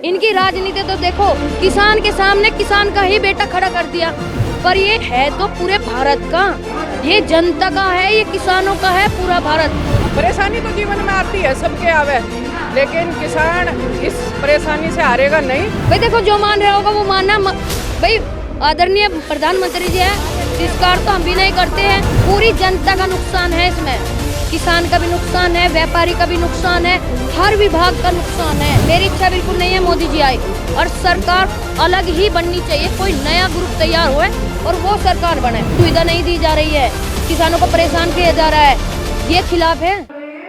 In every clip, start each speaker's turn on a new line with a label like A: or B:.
A: इनकी राजनीति तो देखो, किसान के सामने किसान का ही बेटा खड़ा कर दिया, पर ये है तो पूरे भारत का, ये जनता का है, ये किसानों का है पूरा भारत।
B: परेशानी तो जीवन में आती है, सबके आवे, लेकिन किसान इस परेशानी से हारेगा नहीं।
A: भाई देखो, जो मान रहा होगा वो मानना। भाई आदरणीय प्रधानमंत्री जी है, तिरस्कार तो हम भी नहीं करते हैं। पूरी जनता का नुकसान है इसमें, किसान का भी नुकसान है, व्यापारी का भी नुकसान है, हर विभाग का नुकसान है। मेरी इच्छा बिल्कुल नहीं है मोदी जी आए, और सरकार अलग ही बननी चाहिए, कोई नया ग्रुप तैयार हुए और वो सरकार बने। सुविधा नहीं दी जा रही है, किसानों को परेशान किया जा रहा है, ये खिलाफ है।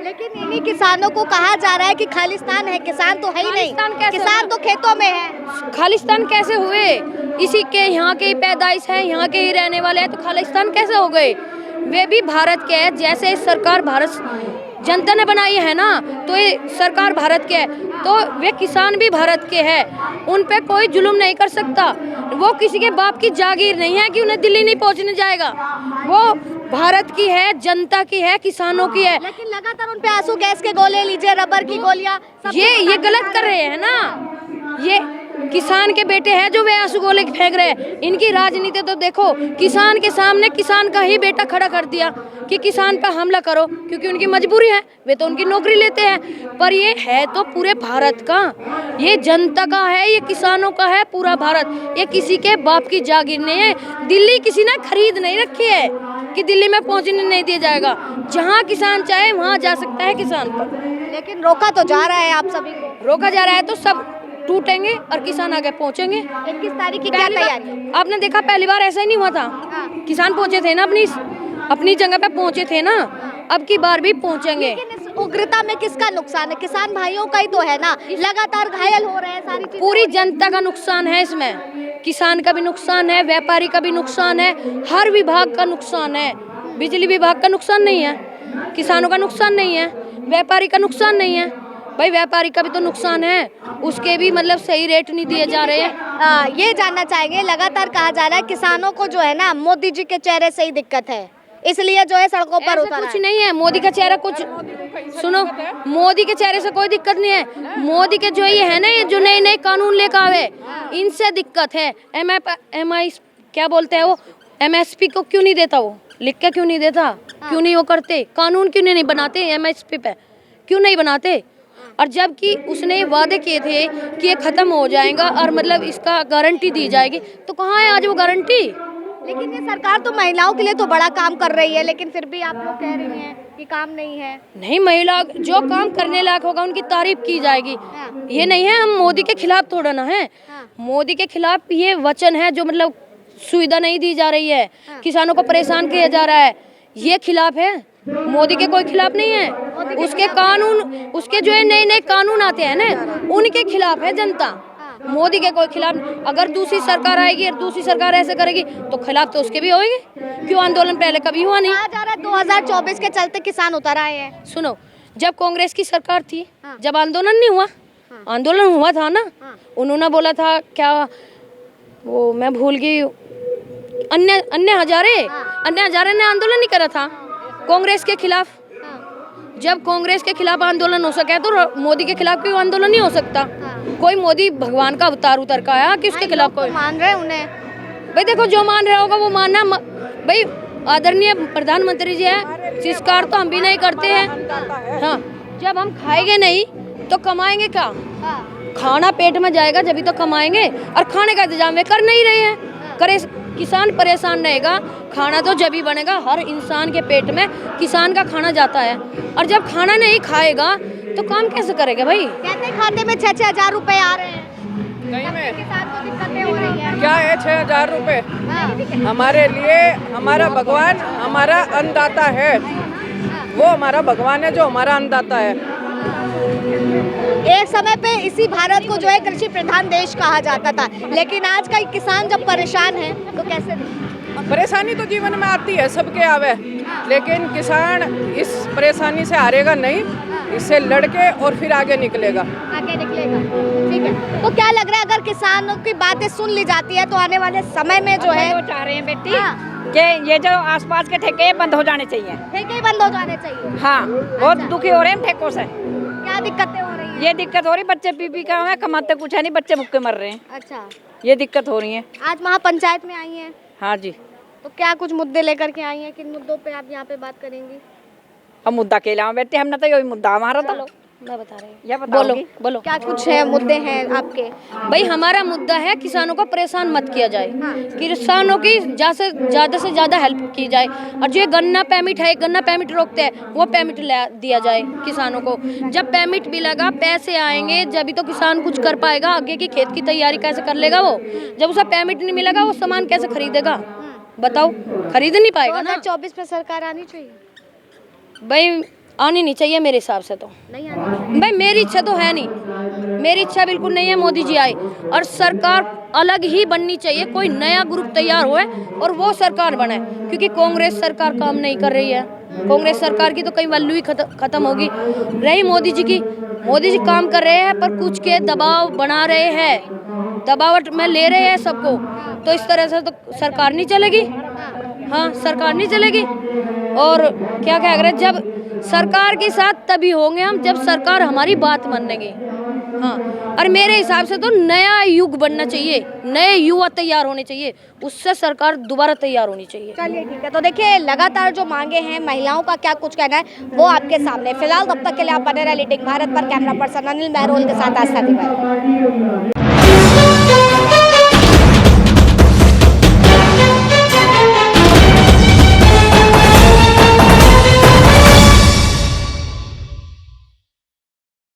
C: लेकिन इन्हीं किसानों को कहा जा रहा है कि खालिस्तान है, किसान तो है ही नहीं, किसान तो खेतों में है।
A: खालिस्तान कैसे हुए? इसी के यहाँ के पैदाइश है, यहाँ के ही रहने वाले हैं, तो खालिस्तान कैसे हो गए? वे भी भारत के हैं, जैसे सरकार भारत जनता ने बनाई है ना, तो ये सरकार भारत के है, तो वे किसान भी भारत के हैं। उन पे कोई जुल्म नहीं कर सकता। वो किसी के बाप की जागीर नहीं है कि उन्हें दिल्ली नहीं पहुंचने जाएगा। वो भारत की है, जनता की है, किसानों की है।
C: लेकिन लगातार उन पे आंसू गैस के गोले लीजिए, रबर की गोलियां,
A: ये गलत कर रहे हैं ना। ये किसान के बेटे हैं जो वे आंसू गोले फेंक रहे हैं। इनकी राजनीति तो देखो, किसान के सामने किसान का ही बेटा खड़ा कर दिया कि किसान पर हमला करो, क्योंकि उनकी मजबूरी है, वे तो उनकी नौकरी लेते हैं। पर ये है तो पूरे भारत का, ये जनता का है, ये किसानों का है पूरा भारत। ये किसी के बाप की जागीर नहीं है। दिल्ली किसी ने खरीद नहीं रखी है कि दिल्ली में पहुंचने नहीं दिया जाएगा। जहाँ किसान चाहे वहाँ जा सकता है किसान पर।
C: लेकिन रोका तो जा रहा है, आप सभी को
A: रोका जा रहा है तो सब टूटेंगे और किसान आगे पहुंचेंगे।
C: 21 तारीख की क्या तैयारी?
A: आपने देखा, पहली बार ऐसा ही नहीं हुआ था। किसान पहुंचे थे ना, अपनी जगह पे पहुंचे थे ना, अब की बार भी पहुंचेंगे।
C: लेकिन इस उग्रता में किसका नुकसान है? किसान भाइयों का ही तो है ना, लगातार घायल हो रहे हैं, सारी चीजें
A: पूरी जनता का नुकसान है इसमें। किसान का भी नुकसान है, व्यापारी का भी नुकसान है, हर विभाग का नुकसान है। बिजली विभाग का नुकसान नहीं है, किसानों का नुकसान नहीं है, व्यापारी का नुकसान नहीं है। भाई व्यापारी का भी तो नुकसान है, उसके भी मतलब सही रेट नहीं दिए जा रहे हैं।
C: ये जानना चाहेंगे, लगातार कहा जा रहा है किसानों को जो है ना मोदी जी के चेहरे से ही दिक्कत है, इसलिए जो है सड़कों पर उतरा है।
A: कुछ नहीं है, मोदी का चेहरा कुछ सुनो, मोदी के चेहरे से कोई दिक्कत नहीं है। मोदी के जो ये है ना, ये जो नए नए कानून लेकर आवे, इनसे दिक्कत है। MI क्या बोलते हैं वो, MSP को क्यों नहीं देता, वो लिख के क्यों नहीं देता? क्यों नहीं वो करते? कानून क्यों नहीं बनाते? MSP पे क्यों नहीं बनाते? और जबकि उसने ये वादे किए थे कि ये खत्म हो जाएगा और मतलब इसका गारंटी दी जाएगी, तो कहाँ है आज वो गारंटी?
C: लेकिन ये सरकार तो महिलाओं के लिए तो बड़ा काम कर रही है, लेकिन फिर भी आप लोग कह रही हैं कि काम नहीं है।
A: नहीं, महिला जो काम करने लायक होगा उनकी तारीफ की जाएगी। ये नहीं है हम मोदी के खिलाफ थोड़ा ना है। मोदी के खिलाफ ये वचन है जो मतलब सुविधा नहीं दी जा रही है, किसानों को परेशान किया जा रहा है, ये खिलाफ है। मोदी के कोई खिलाफ नहीं है। उसके कानून, उसके जो है नए नए कानून आते हैं ना, उनके खिलाफ है जनता। मोदी के कोई खिलाफ। अगर दूसरी सरकार आएगी और दूसरी सरकार ऐसे करेगी तो खिलाफ तो उसके भी होंगे। क्यों आंदोलन पहले कभी हुआ नहीं?
C: कहा जा रहा है 2024 के चलते किसान उतर आए हैं।
A: सुनो, जब कांग्रेस की सरकार थी, जब आंदोलन नहीं हुआ, आंदोलन हुआ था ना, उन्होंने बोला था क्या, वो मैं भूल गई, अन्य हजारे ने आंदोलन नहीं करा था कांग्रेस के खिलाफ। जब कांग्रेस के खिलाफ आंदोलन हो सके तो मोदी के खिलाफ क्यों आंदोलन नहीं हो सकता? कोई मोदी भगवान का अवतार उतर का आया कि उसके खिलाफ कोई
C: मान रहे उन्हें?
A: भाई देखो, जो मान रहा होगा वो मानना। भाई आदरणीय प्रधानमंत्री जी है, तिरस्कार तो हम भी नहीं करते हैं। हाँ, जब हम खाएंगे नहीं तो कमाएंगे क्या? खाना पेट में जाएगा जब तो कमाएंगे, और खाने का इंतजाम वे कर नहीं रहे हैं। करे किसान परेशान रहेगा, खाना तो जब ही बनेगा। हर इंसान के पेट में किसान का खाना जाता है, और जब खाना नहीं खाएगा तो काम कैसे करेगा? भाई
C: कहते खाते में 6-6 हजार रुपए आ रहे हैं,
B: कहीं में
C: किसान को दिक्कतें हो रही है।
B: क्या है 6,000 रुपए? हमारे लिए हमारा भगवान हमारा अन्नदाता है, वो हमारा भगवान है जो हमारा अन्नदाता है।
C: एक समय पे इसी भारत को जो है कृषि प्रधान देश कहा जाता था, लेकिन आज का किसान जब परेशान है तो कैसे?
B: परेशानी तो जीवन में आती है, सबके आवे, लेकिन किसान इस परेशानी से हारेगा नहीं, इससे लड़के और फिर आगे निकलेगा।
C: ठीक है, तो क्या लग रहा है अगर किसानों की बातें सुन ली जाती है तो आने वाले समय में जो है
D: चाह रहे हैं बेटी कि ये जो आसपास के ठेके बंद हो जाने चाहिए।
C: ठेके ही बंद हो जाने चाहिए।
D: हाँ, बहुत दुखी हो रहे हैं ठेकों से।
C: क्या दिक्कतें हो रही हैं?
D: ये दिक्कत हो रही, बच्चे पी का है, कमाते कुछ है नहीं, बच्चे भूखे मर रहे हैं,
C: अच्छा,
D: ये दिक्कत हो रही है।
C: आज महापंचायत में आई हैं,
D: हाँ जी।
C: तो क्या कुछ मुद्दे लेकर के आई हैं? किन मुद्दों पे आप यहाँ पे बात करेंगी?
D: अब मुद्दा के अलावा बैठे हमने तो यही मुद्दा हमारा तो
A: मैं बता रही हूँ,
D: ये
A: बोलो
D: बताओगी?
A: बोलो।
C: क्या कुछ है मुद्दे हैं आपके?
A: भाई हमारा मुद्दा है किसानों को परेशान मत किया जाए, किसानों की ज़्यादा से ज़्यादा हेल्प की जाए, और जो ये गन्ना परमिट है, गन्ना परमिट रोकते हैं, वो परमिट दिया जाए किसानों को। जब परमिट मिलेगा, पैसे आएंगे, जब भी तो किसान कुछ कर पाएगा, आगे की खेत की तैयारी कैसे कर लेगा वो? जब उसे परमिट नहीं मिलेगा, वो सामान कैसे खरीदेगा? बताओ, खरीद नहीं पाएगा ना।
C: 2024 में सरकार आनी चाहिए?
A: भाई आनी नहीं चाहिए मेरे हिसाब से तो।
C: नहीं आनी चाहिए।
A: भाई मेरी इच्छा तो है नहीं, मेरी इच्छा बिल्कुल नहीं है मोदी जी आए, और सरकार अलग ही बननी चाहिए, कोई नया ग्रुप तैयार हुए और वो सरकार बने, क्योंकि कांग्रेस सरकार काम नहीं कर रही है। कांग्रेस सरकार की तो कई वैल्यू ही खत्म होगी। रही मोदी जी की, मोदी जी काम कर रहे हैं, पर कुछ के दबाव बना रहे हैं, दबावट में ले रहे हैं सबको, तो इस तरह से तो सरकार नहीं चलेगी। हाँ, सरकार नहीं चलेगी। और क्या कह रहे, जब सरकार के साथ तभी होंगे हम, जब सरकार हमारी बात मानेगी। हाँ, और मेरे हिसाब से तो नया युग बनना चाहिए, नए युवा तैयार होने चाहिए, उससे सरकार दोबारा तैयार होनी चाहिए।
C: चलिए ठीक है, तो देखिए लगातार जो मांगे हैं, महिलाओं का क्या कुछ कहना है वो आपके सामने। फिलहाल तब तक के लिए आप बने रहे लीडिंग भारत पर। कैमरा पर्सन अनिल मेहरोल के साथ आस्था तिवारी।